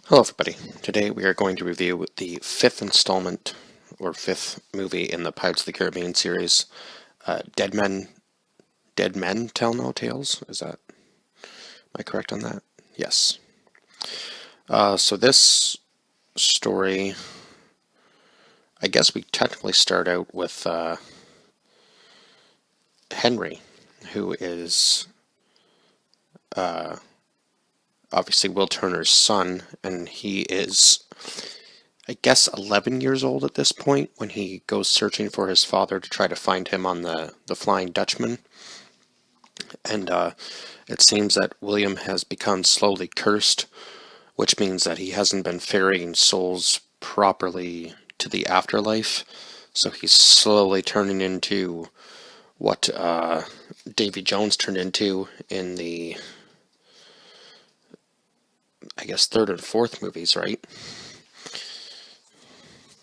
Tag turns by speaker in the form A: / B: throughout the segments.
A: Hello everybody. Today we are going to review the fifth installment, or fifth movie in the Pirates of the Caribbean series, Dead Men Tell No Tales. Am I correct on that? Yes. So this story, I guess we technically start out with Henry, who is obviously Will Turner's son, and he is, I guess, 11 years old at this point when he goes searching for his father to try to find him on the Flying Dutchman. And it seems that William has become slowly cursed, which means that he hasn't been ferrying souls properly to the afterlife. So he's slowly turning into what Davy Jones turned into in the, I guess, third and fourth movies, right?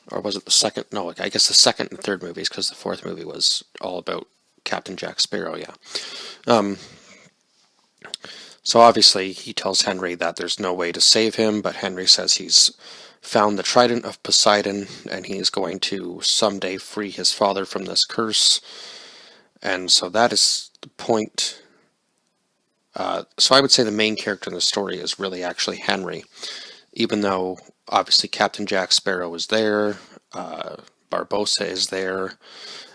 A: Or was it the second? No, I guess the second and third movies, because the fourth movie was all about Captain Jack Sparrow, yeah. So obviously he tells Henry that there's no way to save him, but Henry says he's found the Trident of Poseidon and he's going to someday free his father from this curse. And so that is the point. So I would say the main character in the story is really actually Henry, even though obviously Captain Jack Sparrow is there, Barbossa is there,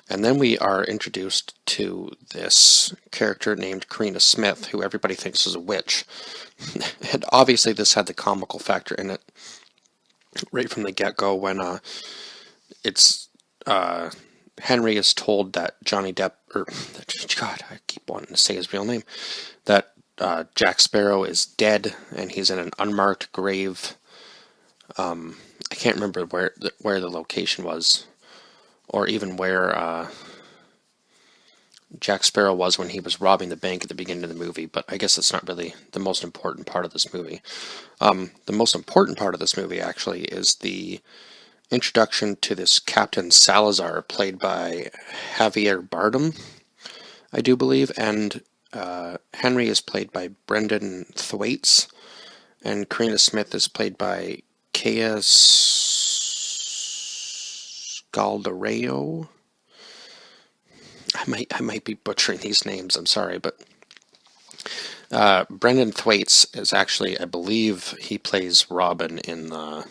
A: and then we are introduced to this character named Karina Smith, who everybody thinks is a witch. And obviously this had the comical factor in it right from the get-go when it's Henry is told that Johnny Depp, or God, I keep wanting to say his real name, that Jack Sparrow is dead and he's in an unmarked grave. I can't remember where the location was, or even where Jack Sparrow was when he was robbing the bank at the beginning of the movie, but I guess it's not really the most important part of this movie. The most important part of this movie, actually, is the introduction to this Captain Salazar, played by Javier Bardem, I do believe, and Henry is played by Brendan Thwaites, and Karina Smith is played by Kea Scaldareo. I might be butchering these names, I'm sorry, but Brendan Thwaites is actually, I believe, he plays Robin in the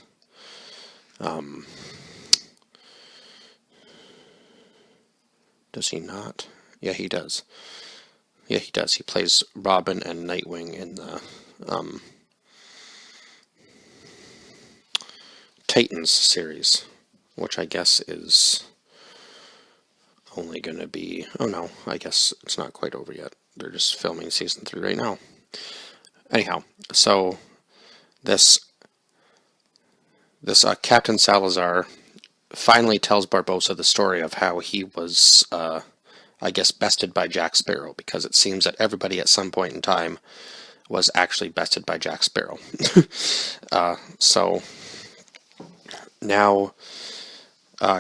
A: does he not? Yeah, he does. Yeah, he does. He plays Robin and Nightwing in the Titans series, which I guess is only going to be... Oh no, I guess it's not quite over yet. They're just filming season 3 right now. Anyhow, so this Captain Salazar finally tells Barbossa the story of how he was, I guess, bested by Jack Sparrow, because it seems that everybody at some point in time was actually bested by Jack Sparrow. So now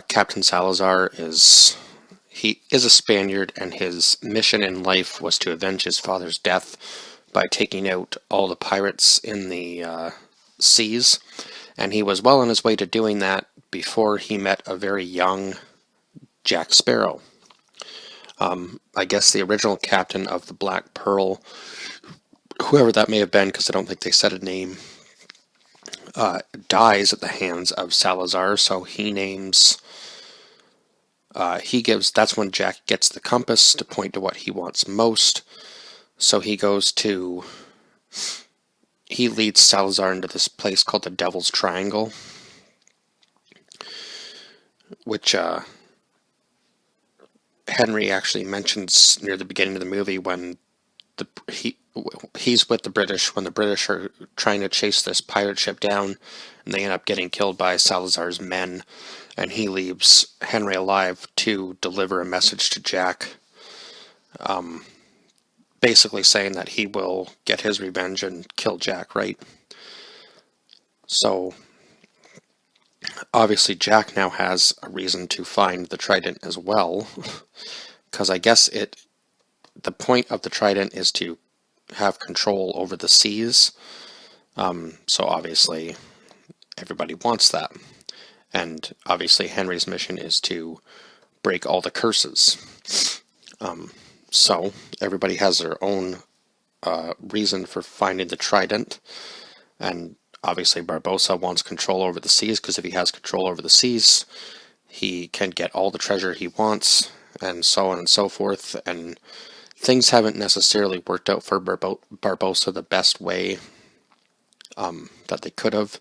A: Captain Salazar is a Spaniard, and his mission in life was to avenge his father's death by taking out all the pirates in the seas, and he was well on his way to doing that before he met a very young Jack Sparrow. I guess the original captain of the Black Pearl, whoever that may have been, because I don't think they said a name, dies at the hands of Salazar, so he names... that's when Jack gets the compass to point to what he wants most. So he leads Salazar into this place called the Devil's Triangle, which Henry actually mentions near the beginning of the movie when he's with the British when the British are trying to chase this pirate ship down, and they end up getting killed by Salazar's men, and he leaves Henry alive to deliver a message to Jack, basically saying that he will get his revenge and kill Jack, right? So obviously Jack now has a reason to find the Trident as well, because I guess the point of the Trident is to have control over the seas. So obviously everybody wants that. And obviously Henry's mission is to break all the curses. So everybody has their own reason for finding the trident. And obviously Barbossa wants control over the seas, because if he has control over the seas, he can get all the treasure he wants, and so on and so forth. And things haven't necessarily worked out for Barbossa the best way that they could have,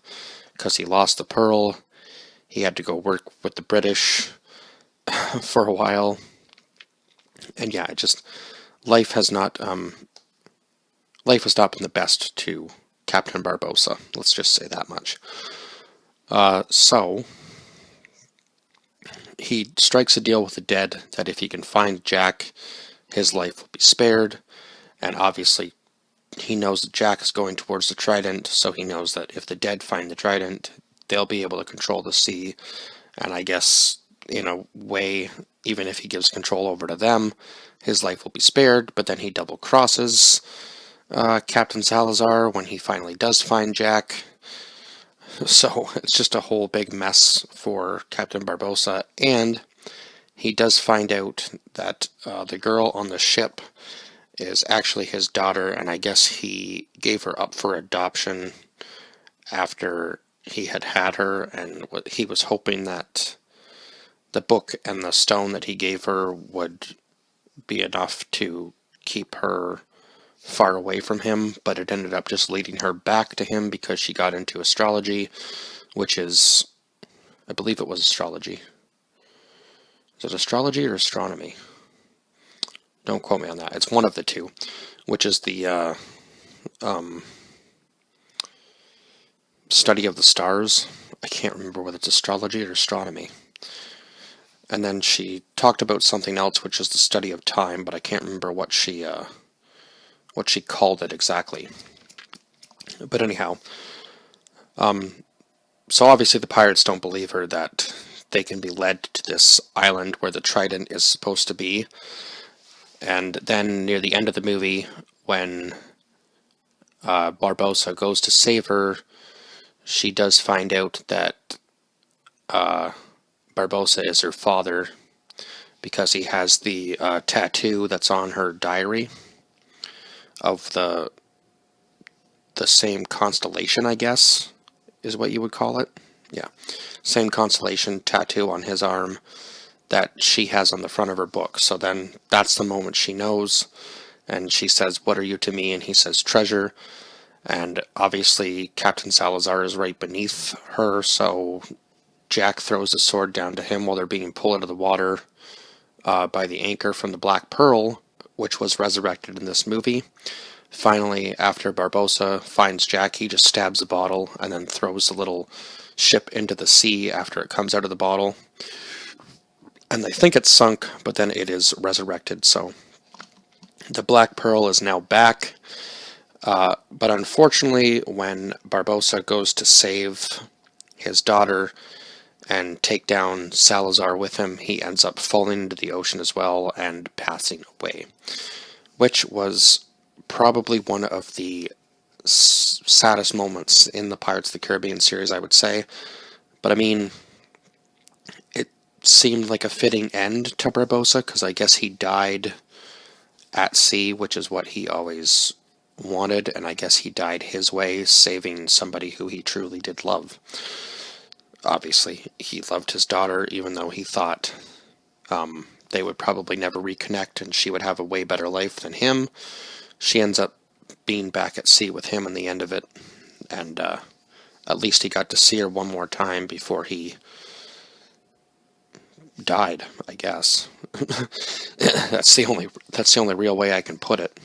A: because he lost the pearl. He had to go work with the British for a while. And yeah, life has not life has not been the best to Captain Barbossa. Let's just say that much. So he strikes a deal with the dead that if he can find Jack, his life will be spared. And obviously, he knows that Jack is going towards the trident, so he knows that if the dead find the trident, they'll be able to control the sea. And I guess, in a way, even if he gives control over to them, his life will be spared. But then he double crosses Captain Salazar when he finally does find Jack. So it's just a whole big mess for Captain Barbossa. And he does find out that the girl on the ship is actually his daughter, and I guess he gave her up for adoption after he had her, and he was hoping that the book and the stone that he gave her would be enough to keep her far away from him, but it ended up just leading her back to him because she got into astrology, which is, I believe it was astrology. Is it astrology or astronomy? Don't quote me on that. It's one of the two, which is the study of the stars. I can't remember whether it's astrology or astronomy. And then she talked about something else, which is the study of time, but I can't remember what she called it exactly. But anyhow, so obviously the pirates don't believe her that they can be led to this island where the trident is supposed to be. And then near the end of the movie, when Barbossa goes to save her, she does find out that Barbossa is her father, because he has the tattoo that's on her diary of the same constellation, I guess, is what you would call it. Yeah, same constellation tattoo on his arm that she has on the front of her book. So then that's the moment she knows, and she says, "What are you to me?" And he says, "Treasure." And obviously Captain Salazar is right beneath her, so Jack throws the sword down to him while they're being pulled out of the water by the anchor from the Black Pearl, which was resurrected in this movie. Finally, after Barbossa finds Jack, he just stabs the bottle and then throws the little ship into the sea after it comes out of the bottle. And they think it's sunk, but then it is resurrected. So the Black Pearl is now back. But unfortunately, when Barbossa goes to save his daughter and take down Salazar with him, he ends up falling into the ocean as well and passing away, which was probably one of the saddest moments in the Pirates of the Caribbean series, I would say. But I mean, it seemed like a fitting end to Barbossa, because I guess he died at sea, which is what he always wanted, and I guess he died his way, saving somebody who he truly did love. Obviously, he loved his daughter, even though he thought they would probably never reconnect and she would have a way better life than him. She ends up being back at sea with him in the end of it, and at least he got to see her one more time before he died, I guess. That's the only real way I can put it.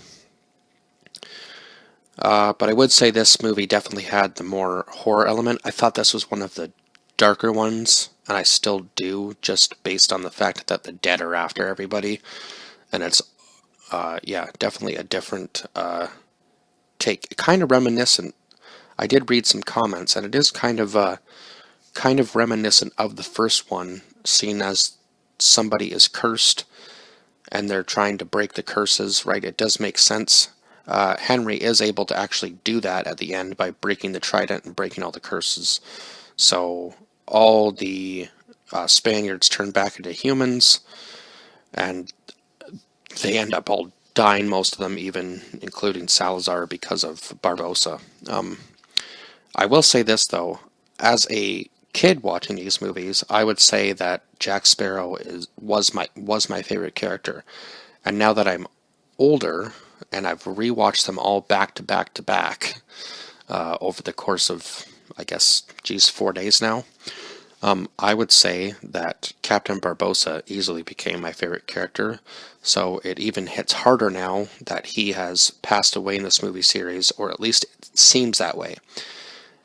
A: But I would say this movie definitely had the more horror element. I thought this was one of the darker ones, and I still do, just based on the fact that the dead are after everybody. And it's, yeah, definitely a different take. Kind of reminiscent. I did read some comments, and it is kind of reminiscent of the first one, seen as somebody is cursed, and they're trying to break the curses, right? It does make sense. Henry is able to actually do that at the end by breaking the trident and breaking all the curses. So all the Spaniards turn back into humans, and they end up all dying, most of them, even including Salazar, because of Barbossa. I will say this, though. As a kid watching these movies, I would say that Jack Sparrow was my favorite character. And now that I'm older and I've rewatched them all back to back to back over the course of, I guess, 4 days now, I would say that Captain Barbossa easily became my favorite character. So it even hits harder now that he has passed away in this movie series, or at least it seems that way.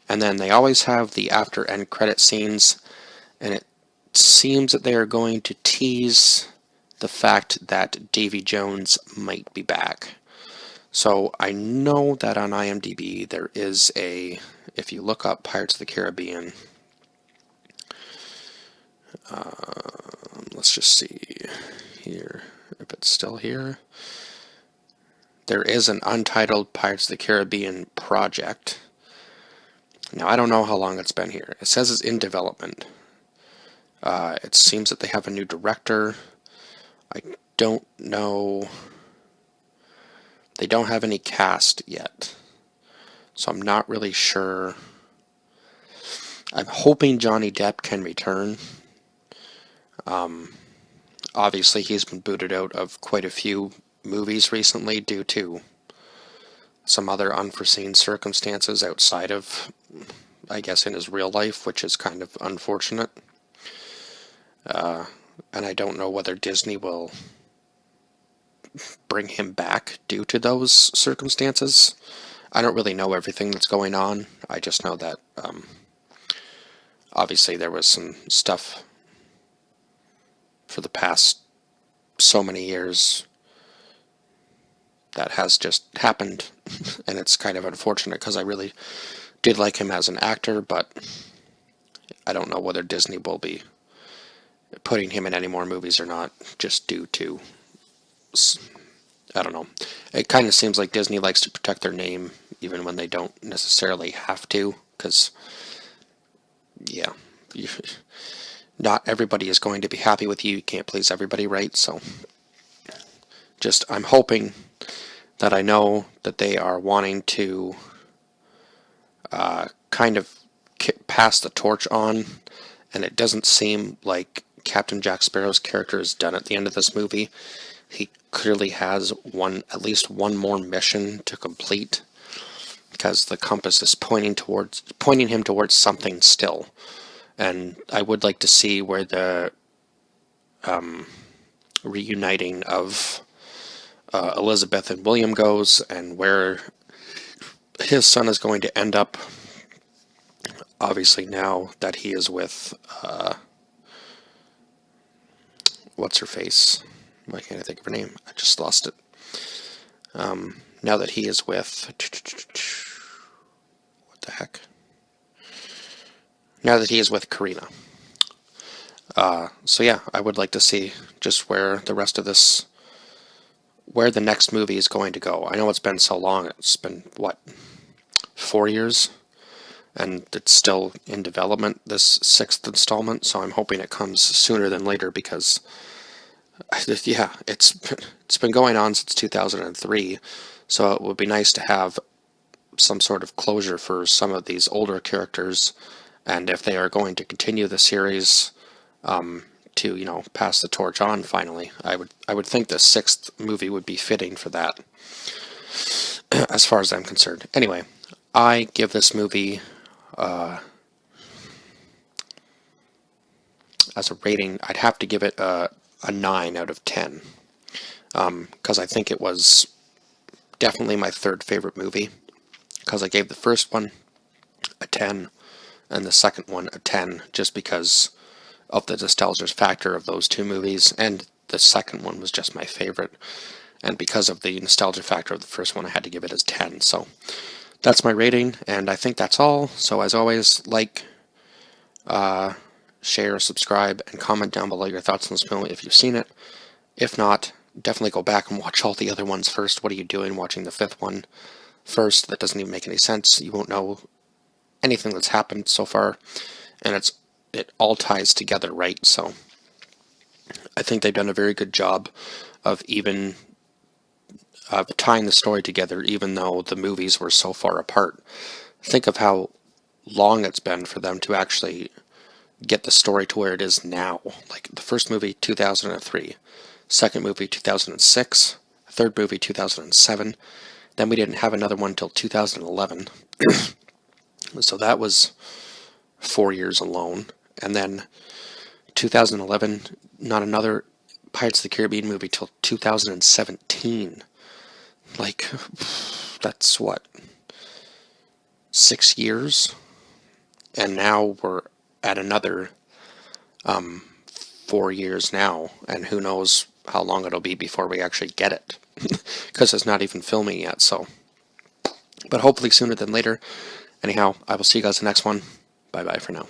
A: And then they always have the after end credit scenes, and it seems that they are going to tease the fact that Davy Jones might be back. So I know that on IMDb there is if you look up Pirates of the Caribbean, let's just see here if it's still here. There is an Untitled Pirates of the Caribbean project. Now, I don't know how long it's been here. It says it's in development. It seems that they have a new director. I don't know. They don't have any cast yet. So I'm not really sure. I'm hoping Johnny Depp can return. Obviously, he's been booted out of quite a few movies recently due to some other unforeseen circumstances outside of, I guess, in his real life, which is kind of unfortunate. And I don't know whether Disney will bring him back due to those circumstances. I don't really know everything that's going on. I just know that obviously there was some stuff for the past so many years that has just happened, and it's kind of unfortunate because I really did like him as an actor, but I don't know whether Disney will be putting him in any more movies or not, just due to, I don't know. It kind of seems like Disney likes to protect their name even when they don't necessarily have to, because, yeah, not everybody is going to be happy with you. You can't please everybody, right? So, I'm hoping that I know that they are wanting to kind of pass the torch on, and it doesn't seem like Captain Jack Sparrow's character is done at the end of this movie. He clearly has at least one more mission to complete, because the compass is pointing him towards something still. And I would like to see where the reuniting of Elizabeth and William goes, and where his son is going to end up. Obviously, now that he is with what's her face? Why can't I think of her name? I just lost it. Now that he is with what the heck? Now that he is with Karina. So yeah, I would like to see just where the rest of this, where the next movie is going to go. I know it's been so long. It's been, what, 4 years? And it's still in development, this 6th installment, so I'm hoping it comes sooner than later, because, yeah, it's been going on since 2003, so it would be nice to have some sort of closure for some of these older characters, and if they are going to continue the series, to, pass the torch on finally. I would think the 6th movie would be fitting for that, as far as I'm concerned. Anyway, I give this movie, as a rating, I'd have to give it a 9 out of 10, because I think it was definitely my 3rd favorite movie, because I gave the first one a 10, and the second one a 10, just because of the nostalgia factor of those 2 movies, and the second one was just my favorite, and because of the nostalgia factor of the first one, I had to give it as 10, so that's my rating, and I think that's all. So as always, like, share, subscribe, and comment down below your thoughts on this film if you've seen it. If not, definitely go back and watch all the other ones first. What are you doing watching the fifth one first? That doesn't even make any sense. You won't know anything that's happened so far, and it all ties together, right? So I think they've done a very good job of tying the story together, even though the movies were so far apart. Think of how long it's been for them to actually get the story to where it is now. Like the first movie, 2003, second movie, 2006, third movie, 2007. Then we didn't have another one until 2011. So that was 4 years alone. And then 2011, not another Pirates of the Caribbean movie till 2017. Like, that's what, 6 years? And now we're at another 4 years now, and who knows how long it'll be before we actually get it, because it's not even filming yet. So, but hopefully sooner than later. Anyhow, I will see you guys in the next one. Bye bye for now.